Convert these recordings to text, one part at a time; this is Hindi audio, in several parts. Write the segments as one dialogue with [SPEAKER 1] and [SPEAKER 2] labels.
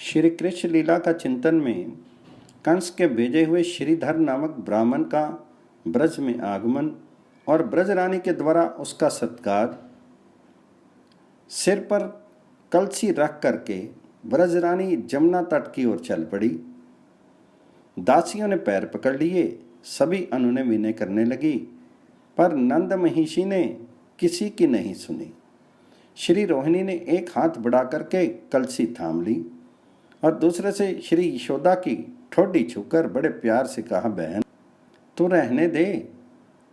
[SPEAKER 1] श्री कृष्ण लीला का चिंतन में कंस के भेजे हुए श्रीधर नामक ब्राह्मण का ब्रज में आगमन और ब्रज रानी के द्वारा उसका सत्कार, सिर पर कलसी रख करके ब्रज रानी जमुना तट की ओर चल पड़ी। दासियों ने पैर पकड़ लिए, सभी अनुनय विनय करने लगी, पर नंद महिषी ने किसी की नहीं सुनी। श्री रोहिणी ने एक हाथ बढ़ा करके कलसी थाम ली और दूसरे से श्री यशोदा की ठोडी छूकर बड़े प्यार से कहा, बहन तू रहने दे,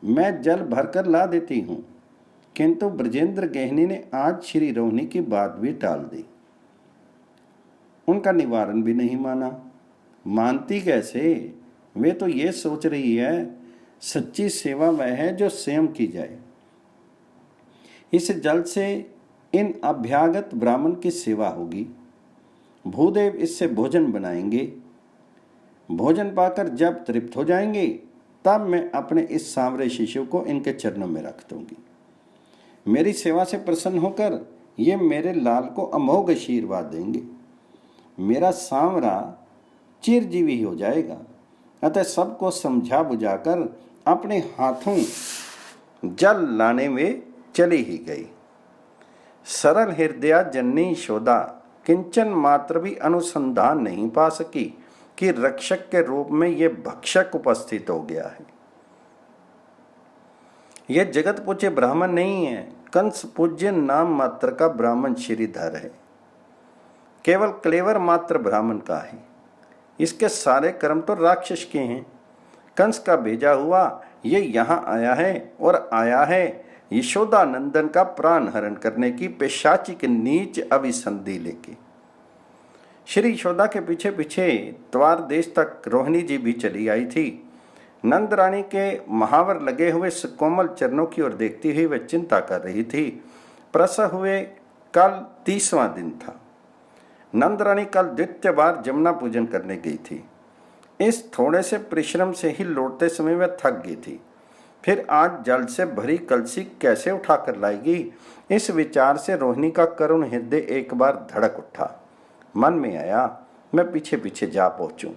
[SPEAKER 1] मैं जल भरकर ला देती हूँ। किंतु ब्रजेंद्र गहनी ने आज श्री रोहिणी की बात भी टाल दी, उनका निवारण भी नहीं माना। मानती कैसे? वे तो ये सोच रही है सच्ची सेवा वह है जो स्वयं की जाए। इस जल से इन अभ्यागत ब्राह्मण की सेवा होगी। भूदेव इससे भोजन बनाएंगे। भोजन पाकर जब तृप्त हो जाएंगे तब मैं अपने इस सांवरे शिशु को इनके चरणों में रख दूंगी। मेरी सेवा से प्रसन्न होकर ये मेरे लाल को अमोघ आशीर्वाद देंगे। मेरा सांवरा चिरजीवी हो जाएगा। अतः सबको समझा बुझाकर अपने हाथों जल लाने में चली ही गई। सरल हृदया जननी यशोदा किंचन मात्र भी अनुसंधान नहीं पा सकी कि रक्षक के रूप में ये भक्षक उपस्थित हो गया है। यह जगत पूज्य ब्राह्मण नहीं है, कंस पूज्य नाम मात्र का ब्राह्मण श्रीधर है। केवल क्लेवर मात्र ब्राह्मण का है। इसके सारे कर्म तो राक्षस के हैं। कंस का भेजा हुआ ये यहाँ आया है और आया है यशोदा नंदन का प्राण हरण करने की पेशाचिक नीच अभिसंधि लेके। श्री यशोदा के पीछे पीछे द्वार देश तक रोहिणी जी भी चली आई थी। नंद रानी के महावर लगे हुए सुकोमल चरणों की ओर देखती हुई वह चिंता कर रही थी। प्रसव हुए कल 30वां दिन था। नंद रानी कल द्वितीय बार जमुना पूजन करने गई थी। इस थोड़े से परिश्रम से ही लौटते समय वह थक गई थी। फिर आज जल से भरी कलसी कैसे उठाकर लाएगी, इस विचार से रोहिणी का करुण हृदय एक बार धड़क उठा। मन में आया मैं पीछे पीछे जा पहुंचूं,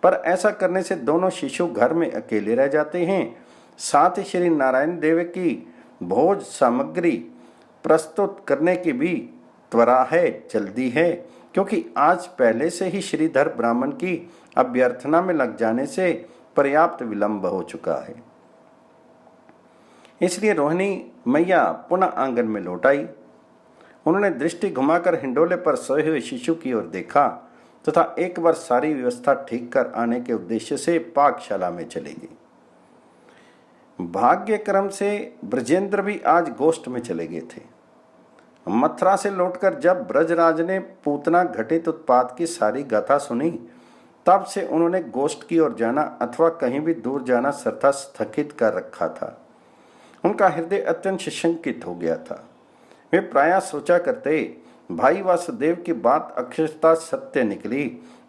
[SPEAKER 1] पर ऐसा करने से दोनों शिशु घर में अकेले रह जाते हैं। साथ ही श्री नारायण देव की भोज सामग्री प्रस्तुत करने की भी त्वरा है, जल्दी है, क्योंकि आज पहले से ही श्रीधर ब्राह्मण की अभ्यर्थना में लग जाने से पर्याप्त विलंब हो चुका है। इसलिए रोहिणी मैया पुनः आंगन में लौट आई। उन्होंने दृष्टि घुमाकर हिंडोले पर सोए हुए शिशु की ओर देखा तथा एक बार सारी व्यवस्था ठीक कर आने के उद्देश्य से पाकशाला में चली गई। भाग्यक्रम से ब्रजेंद्र भी आज गोष्ठ में चले गए थे। मथुरा से लौटकर जब ब्रजराज ने पूतना घटित उत्पात की सारी गाथा सुनी, तब से उन्होंने गोष्ठ की ओर जाना अथवा कहीं भी दूर जाना सर्वथा स्थगित कर रखा था। उनका हृदय अत्यंत शंकित हो गया था। वे प्रायः सोचा करते, भाई वासुदेव की बात अक्षरशः सत्य निकली।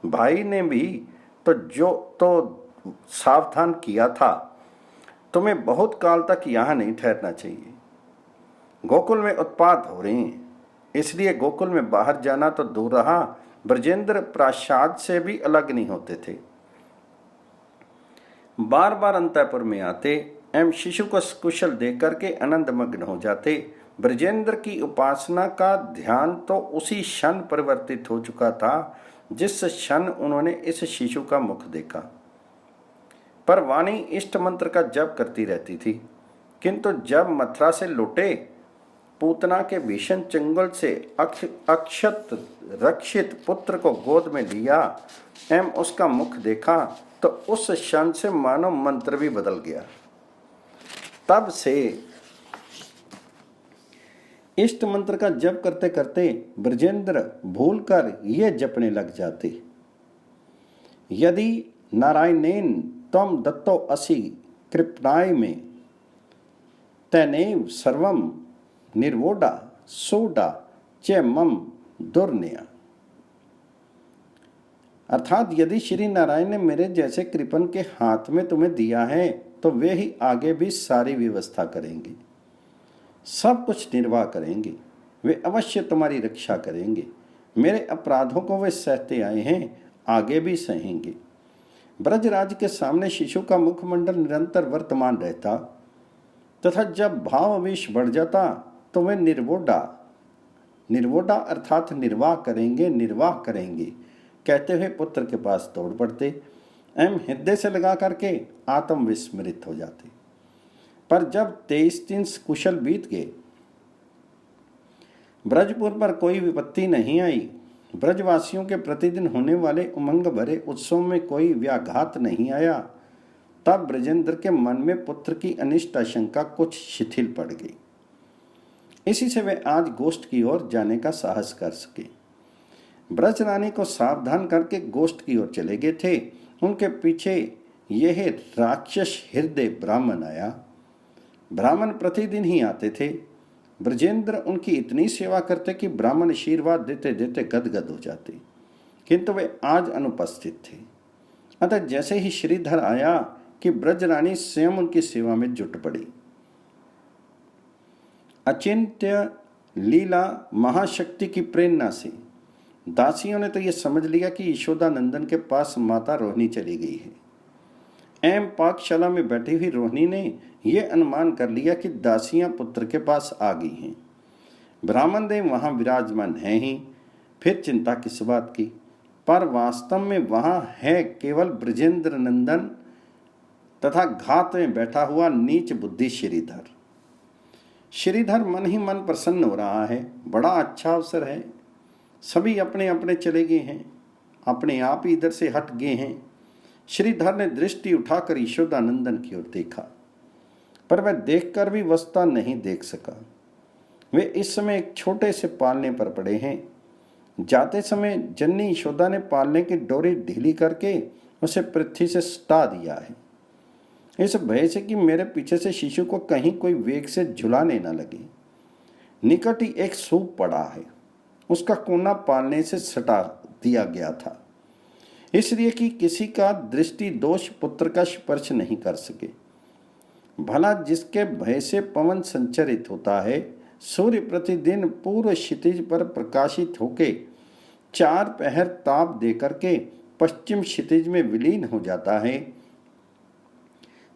[SPEAKER 1] भाई ने भी तो सावधान किया था, तुम्हें बहुत काल तक यहाँ नहीं ठहरना चाहिए। गोकुल में उत्पात हो रहे हैं, इसलिए गोकुल में बाहर जाना तो दूर रहा, ब्रजेंद्र प्रासाद से भी अलग नहीं होते थे। बार बार अंतःपुर में आते एवं शिशु को कुशल देख करके आनंद मग्न हो जाते। ब्रजेंद्र की उपासना का ध्यान तो उसी क्षण परिवर्तित हो चुका था जिस क्षण उन्होंने इस शिशु का मुख देखा। पर वाणी इष्ट मंत्र का जप करती रहती थी, किंतु जब मथुरा से लौटे पूतना के भीषण चंगुल से अक्षत रक्षित पुत्र को गोद में लिया एवं उसका मुख देखा तो उस क्षण से मानो मंत्र भी बदल गया। तब से इष्ट मंत्र का जप करते करते ब्रजेंद्र भूलकर ये जपने लग जाते, यदि नारायणेन त्वं दत्तो असि कृपणाय में तैनेव सर्वम निर्वोडा सोडा च मम दुर्नया। अर्थात यदि श्री नारायण ने मेरे जैसे कृपण के हाथ में तुम्हें दिया है तो वे ही आगे भी सारी व्यवस्था करेंगे, सब कुछ निर्वाह करेंगे। वे अवश्य तुम्हारी रक्षा करेंगे। मेरे अपराधों को वे सहते आए हैं, आगे भी सहेंगे। ब्रजराज के सामने शिशु का मुखमंडल निरंतर वर्तमान रहता तथा जब भावावेश बढ़ जाता तो वे निर्वोडा अर्थात निर्वाह करेंगे कहते हुए पुत्र के पास दौड़ पड़ते एवं हृदय से लगा करके आत्म विस्मृत हो जाते। पर जब 23 दिन कुशल बीत गए, ब्रजपुर पर कोई विपत्ति नहीं आई, ब्रजवासियों के प्रतिदिन होने वाले उमंग भरे उत्सव में कोई व्याघात नहीं आया, तब ब्रजेंद्र के मन में पुत्र की अनिष्ट आशंका कुछ शिथिल पड़ गई। इसी से वे आज गोष्ठ की ओर जाने का साहस कर सके। ब्रज रानी को सावधान करके गोष्ठ की ओर चले गए थे। उनके पीछे यह राक्षस हृदय ब्राह्मण आया। ब्राह्मण प्रतिदिन ही आते थे। ब्रजेंद्र उनकी इतनी सेवा करते कि ब्राह्मण आशीर्वाद देते देते गदगद हो जाते, किंतु वे आज अनुपस्थित थे। अतः जैसे ही श्रीधर आया कि ब्रज रानी स्वयं उनकी सेवा में जुट पड़ी। अचिंत्य लीला महाशक्ति की प्रेरणा से दासियों ने तो यह समझ लिया कि यशोदा नंदन के पास माता रोहिणी चली गई है। एवं पाकशाला में बैठी हुई रोहिणी ने यह अनुमान कर लिया कि दासियां पुत्र के पास आ गई हैं। ब्राह्मण देव वहां विराजमान हैं ही, फिर चिंता किस बात की। पर वास्तव में वहां है केवल ब्रजेंद्र नंदन तथा घात में बैठा हुआ नीच बुद्धि श्रीधर। श्रीधर मन ही मन प्रसन्न हो रहा है। बड़ा अच्छा अवसर है। सभी अपने अपने चले गए हैं, अपने आप ही इधर से हट गए हैं। श्रीधर ने दृष्टि उठाकर यशोदानंदन की ओर देखा, पर वह देखकर भी वस्ता नहीं देख सका। वे इस समय एक छोटे से पालने पर पड़े हैं। जाते समय जननी यशोदा ने पालने की डोरी ढीली करके उसे पृथ्वी से सटा दिया है, इस भय से कि मेरे पीछे से शिशु को कहीं कोई वेग से झुलाने न लगे। निकट ही एक सूप पड़ा है, उसका कोना पालने से सटा दिया गया था, इसलिए कि किसी का दृष्टि दोष पुत्र का स्पर्श नहीं कर सके। भला जिसके भय से पवन संचरित होता है, सूर्य प्रतिदिन पूर्व क्षितिज पर प्रकाशित होके 4 पहर ताप देकर के पश्चिम क्षितिज में विलीन हो जाता है,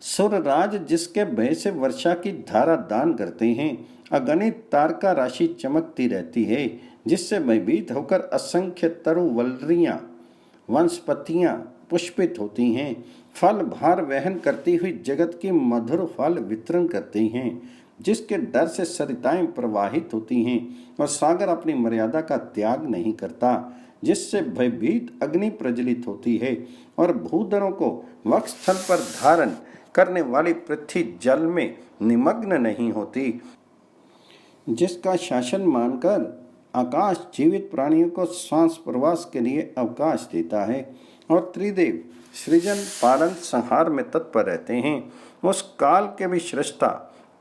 [SPEAKER 1] सुरराज जिसके भय से वर्षा की धारा दान करते हैं, अगणित तारका राशि चमकती रहती है, जिससे भयभीत होकर असंख्य तरुवलरियां वंशपतियां पुष्पित होती हैं, फल भार वहन करती हुई जगत की मधुर फल वितरण करती हैं, जिसके डर से सरिताएं प्रवाहित होती हैं और सागर अपनी मर्यादा का त्याग नहीं करता, जिससे भयभीत अग्नि प्रज्वलित होती है और भूधरों को वक्षस्थल पर धारण करने वाली पृथ्वी जल में निमग्न नहीं होती, जिसका शासन मानकर आकाश जीवित प्राणियों को श्वास प्रवास के लिए अवकाश देता है और त्रिदेव सृजन पालन संहार में तत्पर रहते हैं, उस काल के भी सृष्टा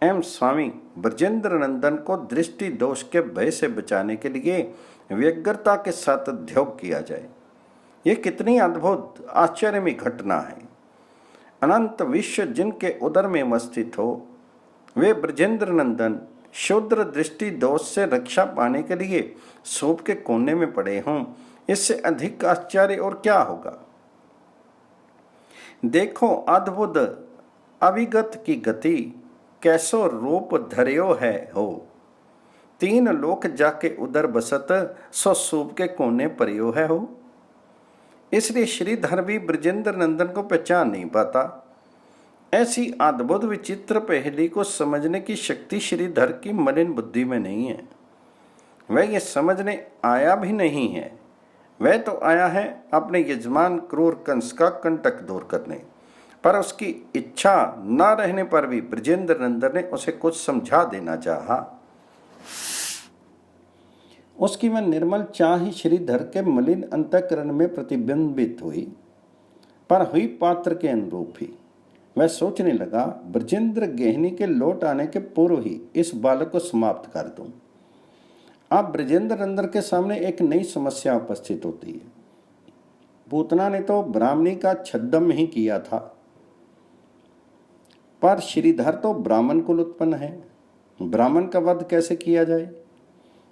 [SPEAKER 1] एवं स्वामी ब्रजेंद्र नंदन को दृष्टि दोष के भय से बचाने के लिए व्यग्रता के साथ उद्योग किया जाए। ये कितनी अद्भुत आश्चर्यमयी घटना है। अनंत विश्व जिनके उदर में अवस्थित हो, वे ब्रजेंद्र नंदन शूद्र दृष्टि दोष से रक्षा पाने के लिए सूप के कोने में पड़े हों, इससे अधिक आश्चर्य और क्या होगा। देखो अद्भुत अविगत की गति, कैसो रूप धर्यो है हो। 3 लोक जाके उदर बसत, सो सूप के कोने परियो है हो। इसलिए श्रीधर भी ब्रजेंद्र नंदन को पहचान नहीं पाता। ऐसी अद्भुत विचित्र पहेली को समझने की शक्ति श्रीधर की मलिन बुद्धि में नहीं है। वह ये समझने आया भी नहीं है। वह तो आया है अपने यजमान क्रूर कंस का कंटक दूर करने, पर उसकी इच्छा न रहने पर भी ब्रजेंद्र नंदन ने उसे कुछ समझा देना चाहा। उसकी वह निर्मल चाह ही श्रीधर के मलिन अंतःकरण में प्रतिबिंबित हुई, पर हुई पात्र के अनुरूप ही। वह सोचने लगा, ब्रजेंद्र गहनी के लौट आने के पूर्व ही इस बालक को समाप्त कर दूं। अब ब्रजेंद्र नंदन के सामने एक नई समस्या उपस्थित होती है। पूतना ने तो ब्राह्मणी का छद्म ही किया था, पर श्रीधर तो ब्राह्मण कुल उत्पन्न है। ब्राह्मण का वध कैसे किया जाए?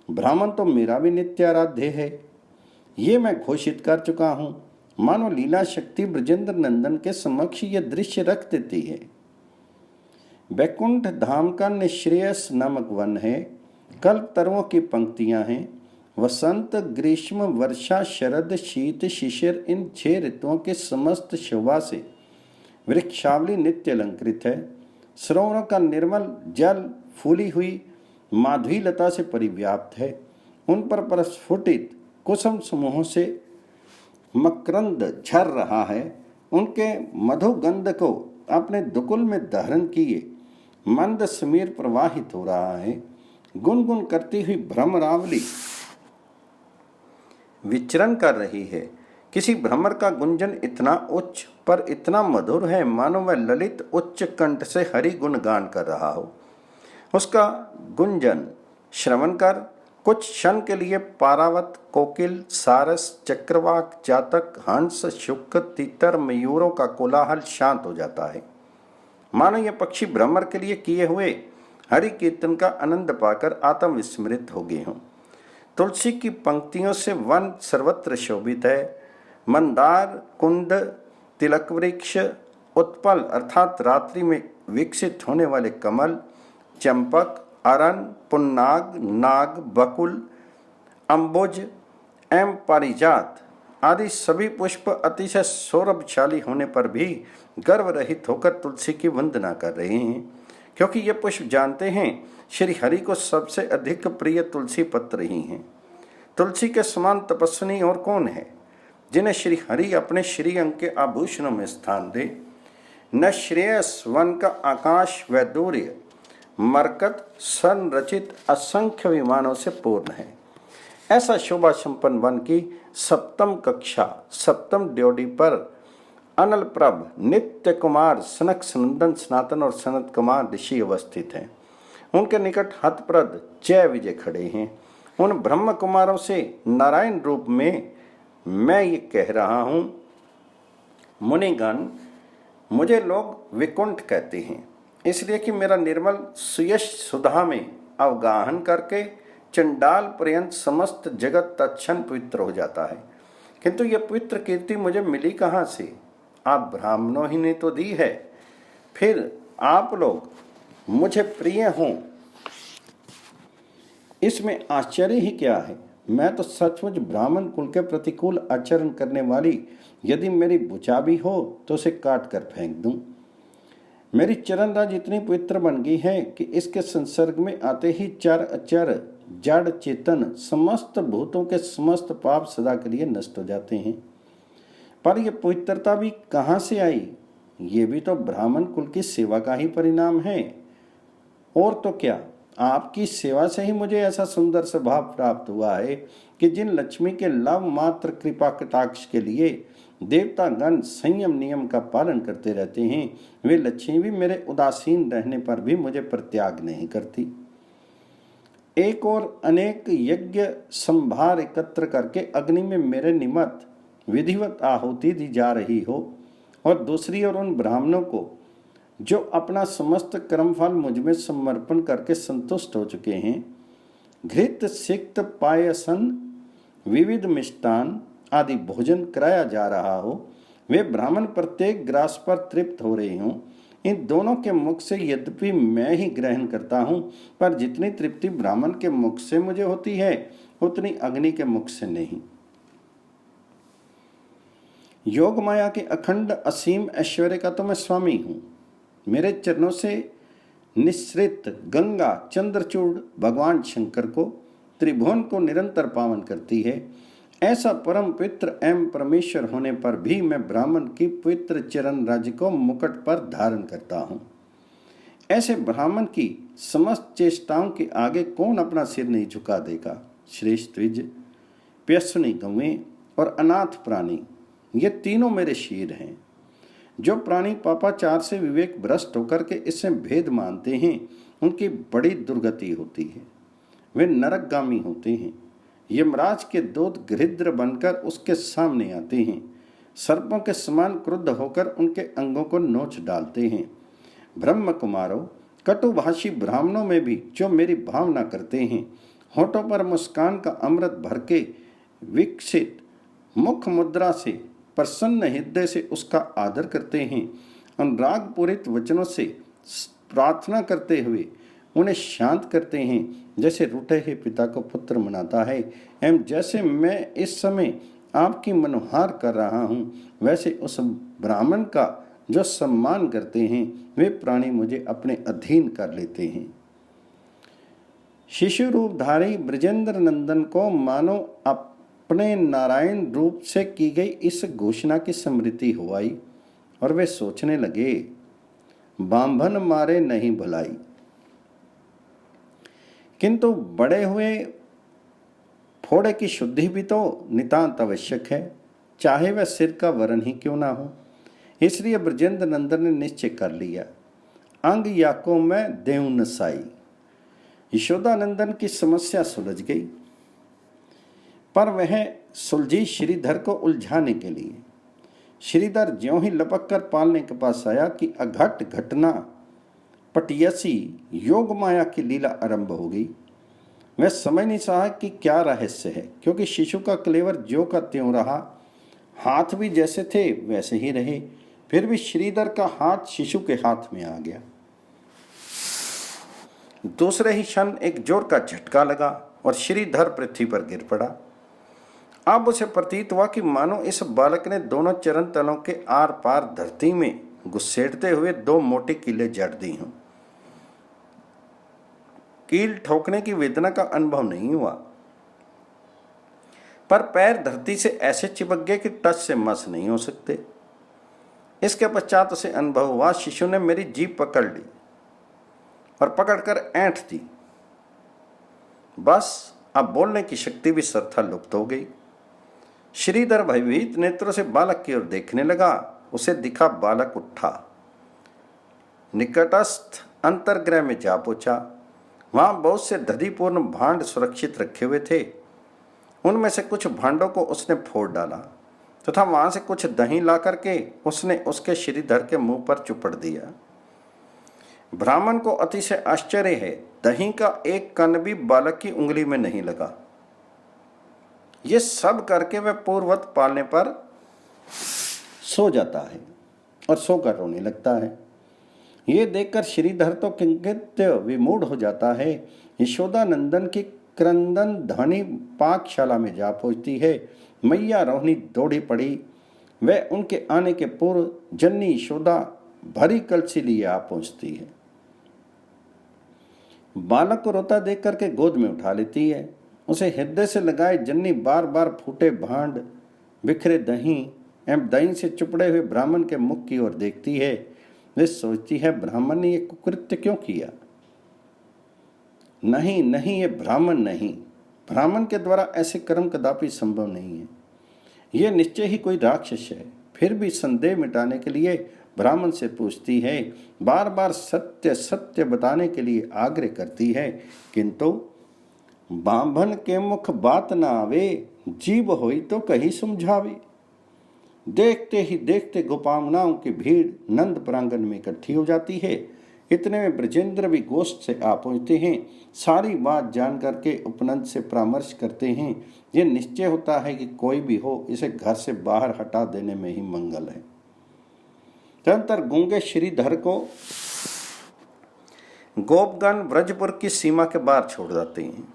[SPEAKER 1] ब्राह्मण तो मेरा भी नित्य आराध्य है, ये मैं घोषित कर चुका हूं। मानो लीला शक्ति ब्रजेंद्र नंदन के समक्ष ये दृश्य रख देती है। बैकुंठ धाम का निश्रेयस नामक वन है। कल्पतरुओं की पंक्तियां हैं। वसंत, ग्रीष्म, वर्षा, शरद, शीत, शिशिर, इन 6 ऋतुओं के समस्त शोभा से वृक्षावली नित्य अलंकृत है। सरोवरों का निर्मल जल फूली हुई माधवी लता से परिव्याप्त है। उन पर प्रस्फुटित कुसुम समूहों से मकरंद झर रहा है। उनके मधुगंध को अपने दुकुल में धारण किए मंद समीर प्रवाहित हो रहा है। गुनगुन करती हुई भ्रमरावली विचरण कर रही है। किसी भ्रमर का गुंजन इतना उच्च पर इतना मधुर है, मानो वह ललित उच्च कंठ से हरि गुण गान कर रहा हो। उसका गुंजन श्रवण कर कुछ क्षण के लिए पारावत, कोकिल, सारस, चक्रवाक, जातक, हंस, शुक, तीतर, मयूरों का कोलाहल शांत हो जाता है। मानो ये पक्षी भ्रमर के लिए किए हुए हरि कीर्तन का आनंद पाकर आत्म विस्मृत हो गए हों। तुलसी की पंक्तियों से वन सर्वत्र शोभित है। मंदार, कुंद, तिलक वृक्ष, उत्पल अर्थात रात्रि में विकसित होने वाले कमल, चंपक, अरन, पुन्नाग, नाग, बकुल, अम्बुज एवं पारिजात आदि सभी पुष्प अतिशय सौरभशाली होने पर भी गर्व रहित होकर तुलसी की वंदना कर रहे हैं, क्योंकि ये पुष्प जानते हैं श्री हरि को सबसे अधिक प्रिय तुलसी पत्र ही हैं। तुलसी के समान तपस्विनी और कौन है जिन्हें श्री हरि अपने श्री अंग के आभूषणों में स्थान दे। न श्रेयस वन का आकाश वैदूर्य मरकत संरचित असंख्य विमानों से पूर्ण है। ऐसा शोभा संपन्न वन की 7वीं कक्षा 7वीं ड्योढ़ी पर अनल प्रभ, नित्य कुमार, सनक सनंदन, सनातन और सनत कुमार ऋषि अवस्थित हैं। उनके निकट हतप्रद जय विजय खड़े हैं। उन ब्रह्म कुमारों से नारायण रूप में मैं ये कह रहा हूँ, मुनिगण, मुझे लोग विकुंठ कहते हैं, इसलिए कि मेरा निर्मल सुयश सुधा में अवगाहन करके चंडाल पर्यंत समस्त जगत तत्क्षण पवित्र हो जाता है। किंतु यह पवित्र कीर्ति मुझे मिली कहाँ से? आप ब्राह्मणों ही ने तो दी है। फिर आप लोग मुझे प्रिय हों, इसमें आश्चर्य ही क्या है? मैं तो सचमुच ब्राह्मण कुल के प्रतिकूल आचरण करने वाली यदि मेरी भुजा भी हो तो उसे काट कर फेंक दूं। मेरी चरण राज इतनी पवित्र बन गई है कि इसके संसर्ग में आते ही चर अचर जड़ चेतन समस्त भूतों के समस्त पाप सदा के लिए नष्ट हो जाते हैं। पर यह पवित्रता भी कहाँ से आई? ये भी तो ब्राह्मण कुल की सेवा का ही परिणाम है। और तो क्या, आपकी सेवा से ही मुझे ऐसा सुंदर स्वभाव प्राप्त हुआ है कि जिन लक्ष्मी के लव मात्र कृपा कटाक्ष के लिए देवतागण संयम नियम का पालन करते रहते हैं, वे लक्ष्मी भी मेरे उदासीन रहने पर भी मुझे परित्याग नहीं करती। एक और अनेक यज्ञ संभार एकत्र करके अग्नि में मेरे निमित्त विधिवत आहुति दी जा रही हो, और दूसरी ओर उन ब्राह्मणों को जो अपना समस्त कर्मफल मुझ में समर्पण करके संतुष्ट हो चुके हैं, घृत सिक्त पायसन विविध मिष्टान आदि भोजन कराया जा रहा हो, वे ब्राह्मण प्रत्येक ग्रास पर तृप्त हो रहे हों। इन दोनों के मुख से यद्यपि मैं ही ग्रहण करता हूं, पर जितनी तृप्ति ब्राह्मण के मुख से मुझे होती है उतनी अग्नि के मुख से नहीं। योग माया के अखंड असीम ऐश्वर्य का तो मैं स्वामी हूं। मेरे चरणों से निःसृत गंगा चंद्रचूड़ भगवान शंकर को, त्रिभुवन को निरंतर पावन करती है। ऐसा परम पवित्र एवं परमेश्वर होने पर भी मैं ब्राह्मण की पवित्र चरण राज्य को मुकुट पर धारण करता हूँ। ऐसे ब्राह्मण की समस्त चेष्टाओं के आगे कौन अपना सिर नहीं झुका देगा? श्रेष्ठ द्विज, प्यसनी गौएं और अनाथ प्राणी, ये तीनों मेरे शीर हैं। जो प्राणी पापाचार से विवेक भ्रष्ट होकर के इससे भेद मानते हैं, उनकी बड़ी दुर्गति होती है। वे नरकगामी होते हैं। यमराज के दूत गृध्र बनकर उसके सामने आते हैं। सर्पों के समान क्रुद्ध होकर उनके अंगों को नोच डालते हैं। ब्रह्म कुमारों, कटुभाषी ब्राह्मणों में भी जो मेरी भावना करते हैं, होठों पर मुस्कान का अमृत भर के विकसित मुख मुद्रा से, प्रसन्न हृदय से उसका आदर करते हैं, अनुराग पूरित वचनों से प्रार्थना करते हुए उन्हें शांत करते हैं, जैसे रूठे हुए पिता को पुत्र मनाता है, एवं जैसे मैं इस समय आपकी मनोहार कर रहा हूँ, वैसे उस ब्राह्मण का जो सम्मान करते हैं वे प्राणी मुझे अपने अधीन कर लेते हैं। शिशु रूपधारी ब्रजेंद्र नंदन को मानो अपने नारायण रूप से की गई इस घोषणा की स्मृति हो आई और वे सोचने लगे, बांभन मारे नहीं भलाई, किंतु बड़े हुए फोड़े की शुद्धि भी तो नितांत आवश्यक है, चाहे वह सिर का वरण ही क्यों ना हो। इसलिए ब्रजेंद्र नंदन ने निश्चय कर लिया, अंग याको में देव नसाई। यशोदानंदन की समस्या सुलझ गई, पर वह सुलझी श्रीधर को उलझाने के लिए। श्रीधर ज्यों ही लपक कर पालने के पास आया कि अघट घटना पटियसी योग माया की लीला आरंभ हो गई। वह समझ नहीं सका कि क्या रहस्य है, क्योंकि शिशु का क्लेवर ज्यों का त्यों रहा, हाथ भी जैसे थे वैसे ही रहे। फिर भी श्रीधर का हाथ शिशु के हाथ में आ गया। दूसरे ही क्षण एक जोर का झटका लगा और श्रीधर पृथ्वी पर गिर पड़ा। अब उसे प्रतीत हुआ कि मानो इस बालक ने दोनों चरण तलों के आर पार धरती में घुसेड़ते हुए दो मोटे कीले जड़ दी हों। कील ठोकने की वेदना का अनुभव नहीं हुआ, पर पैर धरती से ऐसे चिपक गए कि टच से मस नहीं हो सकते। इसके पश्चात उसे अनुभव हुआ, शिशु ने मेरी जीभ पकड़ ली और पकड़कर ऐंठ दी। बस अब बोलने की शक्ति भी सरथा लुप्त हो गई। श्रीधर भयभीत नेत्रों से बालक की ओर देखने लगा। उसे दिखा बालक उठा, निकटस्थ अंतर्गृह में जा पहुंचा। वहां बहुत से दधिपूर्ण भांड सुरक्षित रखे हुए थे। उनमें से कुछ भांडों को उसने फोड़ डाला तथा वहां से कुछ दही ला करके उसने उसके श्रीधर के मुंह पर चुपड़ दिया। ब्राह्मण को अतिशय आश्चर्य है, दही का एक कण भी बालक की उंगली में नहीं लगा। ये सब करके वह पूर्ववत पालने पर सो जाता है और सोकर रोने लगता है। ये देखकर श्रीधर तो किंचित विमूढ़ हो जाता है। यशोदानंदन की क्रंदन ध्वनि पाकशाला में जा पहुंचती है। मैया रोहिणी दौड़ी पड़ी। वह उनके आने के पूर्व जन्नी यशोदा भरी कलसी लिए आ पहुंचती है। बालक को रोता देख करके गोद में उठा लेती है। उसे हृदय से लगाए जन्नी बार बार फूटे भांड, बिखरे दही एवं दही से चुपड़े हुए ब्राह्मण के मुख की ओर देखती है। वे सोचती है, ब्राह्मण ने यह कुकृत्य क्यों किया? नहीं नहीं, ये ब्राह्मण नहीं, ब्राह्मण के द्वारा ऐसे कर्म कदापि संभव नहीं है। यह निश्चय ही कोई राक्षस है। फिर भी संदेह मिटाने के लिए ब्राह्मण से पूछती है, बार बार सत्य सत्य बताने के लिए आग्रह करती है, किंतु बांभन के मुख बात ना आवे, जीव होई तो कहीं समझावे। देखते ही देखते गोपांगनाओं की भीड़ नंद प्रांगण में इकट्ठी हो जाती है। इतने में ब्रजेंद्र भी गोष्ठ से आ पहुंचते हैं। सारी बात जान करके उपनंद से परामर्श करते हैं। ये निश्चय होता है कि कोई भी हो, इसे घर से बाहर हटा देने में ही मंगल है। तदंतर गूंगे श्रीधर को गोपगण ब्रजपुर की सीमा के बाहर छोड़ जाते हैं।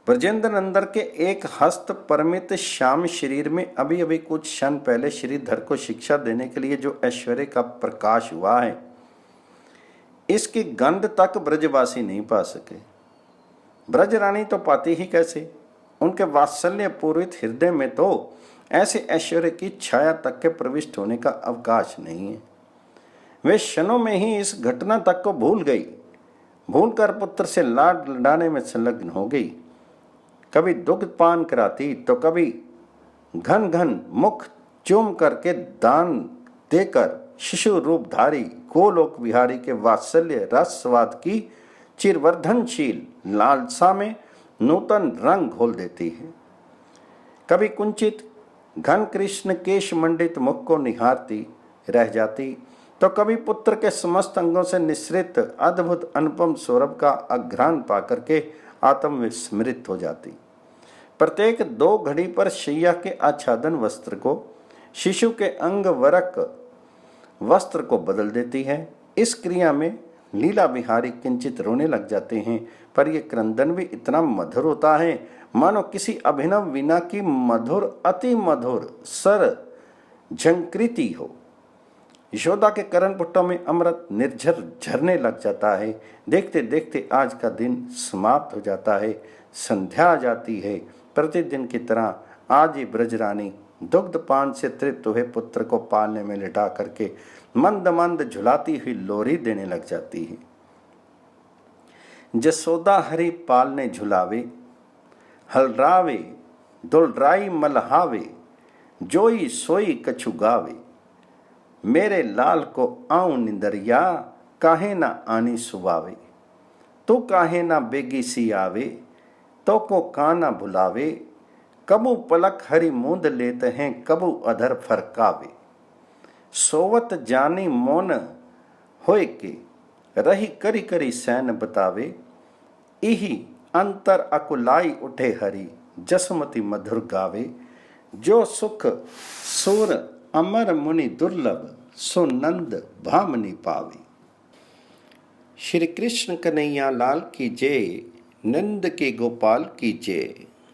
[SPEAKER 1] ब्रजेंद्र नंदन के एक हस्त परमित श्याम शरीर में अभी अभी कुछ क्षण पहले श्रीधर को शिक्षा देने के लिए जो ऐश्वर्य का प्रकाश हुआ है, इसकी गंध तक ब्रजवासी नहीं पा सके। ब्रज रानी तो पाती ही कैसे? उनके वात्सल्य पूर्वित हृदय में तो ऐसे ऐश्वर्य की छाया तक के प्रविष्ट होने का अवकाश नहीं है। वे क्षणों में ही इस घटना तक को भूल गई। भूलकर पुत्र से लाड लडाने में संलग्न हो गई। कभी दुग्ध पान कराती तो कभी घन घन मुख चूम करके दान देकर शिशु रूपधारी गोलोक विहारी के वात्सल्य रस स्वाद की चिरवर्धनशील लालसा में नूतन रंग घोल देती है। कभी कुंचित घन कृष्ण केश मंडित मुख को निहारती रह जाती तो कभी पुत्र के समस्त अंगों से निश्रित अद्भुत अनुपम सौरभ का अघ्राण पाकर के आत्म विस्मृत हो जाती। प्रत्येक 2 घड़ी पर शैया के आच्छादन वस्त्र को, शिशु के अंग वरक वस्त्र को बदल देती है। इस क्रिया में लीला बिहारी किंचित रोने लग जाते हैं, पर यह क्रंदन भी इतना मधुर होता है मानो किसी अभिनव वीणा की मधुर अति मधुर सर झंकृति हो। यशोदा के करणपुटों में अमृत निर्झर झरने लग जाता है। देखते देखते आज का दिन समाप्त हो जाता है, संध्या आ जाती है। प्रतिदिन की तरह आज ही ब्रजरानी दुग्धपान से तृप्त हुए पुत्र को पालने में लिटा करके मंद मंद झुलाती हुई लोरी देने लग जाती है। जसोदा हरि पालने झुलावे, हलरावे दुलराई मलहावे, जोई सोई कछु गावे, मेरे लाल को आऊं निंदरिया, काहे ना आनी सुबावे, तू काहे ना बेगी सी आवे, तो को काना बुलावे, कबू पलक हरि मूंद लेते हैं, कबू अधर फरकावे, सोवत जानी मौन होए के, रही करी करी सैन बतावे, इही अंतर अकुलाई उठे हरि, जसमति मधुर गावे, जो सुख सुर अमर मुनि दुर्लभ, सो नंद भामनी पावे। श्री कृष्ण कन्हैया लाल की जय, नंद के गोपाल की जय।